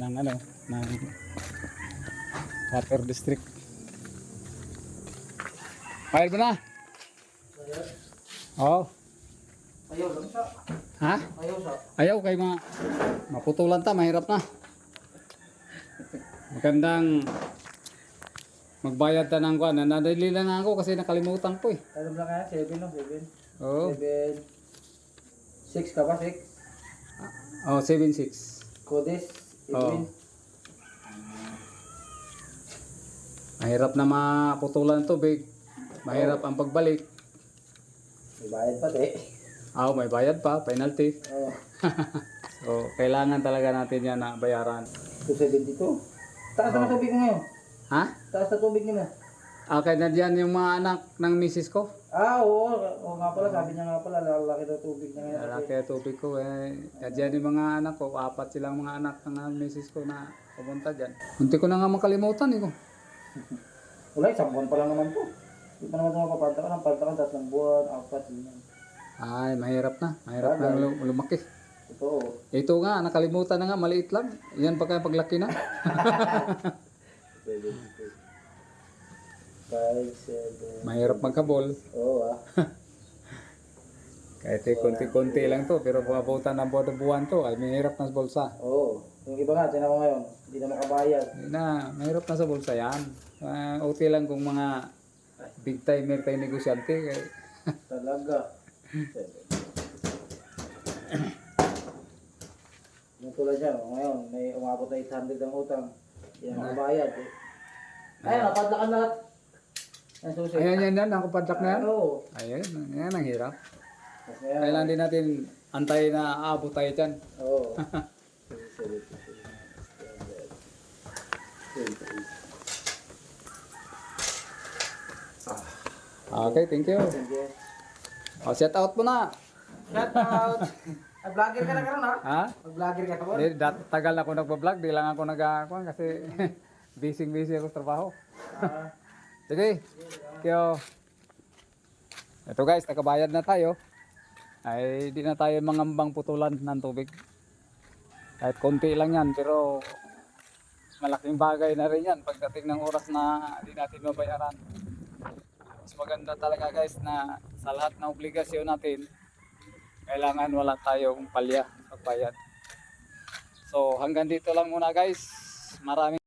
ng ano ng water district. Bayad mo na? Oo. Ayaw lang siya. Ha? Ayaw siya. Ayaw kay maputulan ta, mahirap na. Magandang magbayad ta ng kuan. Nadali lang ako kasi nakalimutan ko eh. Alam lang kaya? 7 no? 7. Oo. 7. 6 ka ba? 6? Oh, 7-6. Codes? Oo. Edwin? Mahirap na maputulan to, big. Mahirap ang pagbalik. May bayad pati. May bayad pa, penalty. Oo. So, kailangan talaga natin yan na bayaran. 272. Taas na tubig mo ngayon. Ha? Taas na tubig nila. Okay na dyan yung mga anak ng misis ko. Oo. Oo nga pala. Sabi niya nga pala. Lalaki daw tubig niya ngayon. Lalaki ang tubig ko eh. Dyan yung mga anak ko. 4 silang mga anak ng misis ko na pumunta dyan. Munti ko na nga makalimutan eh ko. Wala, 1 buwan pa lang naman po. Hindi pa naman ito mapapantakan. Ang pantakan 3 buwan, 4, ganyan. Ay, mahirap na. Mahirap na lumaki. Totoo. Ito nga, nakalimutan na nga. Maliit lang. Yan pa kaya paglaki na. 5, 7. Mahirap magkabol. Oo Kahit konti-konti lang to. Pero kung abutan ng buwan to, ay mahirap na sa bulsa. Oo. Yung iba nga, tinan mo ngayon. Hindi na makabayad. Hindi na, mahirap na sa bulsa yan. Okay lang kung mga big timer tayo negosyante. Talaga. Yung tulad niya, ngayon, may umabot na 800 ang utang. Hindi na makabayad eh. Ayun, napadlakan lahat. Yan, susi. Ayan, nakupadlak na yan. Oo. Ayun, yan ang hirap. Tapos ngayon, Kailangan din natin antay na aabot tayo dyan. oo. Okay, thank you. Set out mo na. Shout out! Vlogger ka na karon ha? Ha? Mag-vlogger ka karon? Tagal na ako nagpa-vlog, di lang ako nag-akuan kasi busy ako sa trabaho. Sige, kyo. Ito guys, nakabayad na tayo. Ay, di na tayo mangambang putulan ng tubig. Kahit konti lang yan, pero malaking bagay na rin yan pagdating ng oras na di natin mabayaran. Mas maganda talaga guys na sa lahat ng obligasyon natin, kailangan wala tayong palya pagbayad. So hanggang dito lang muna guys. Maraming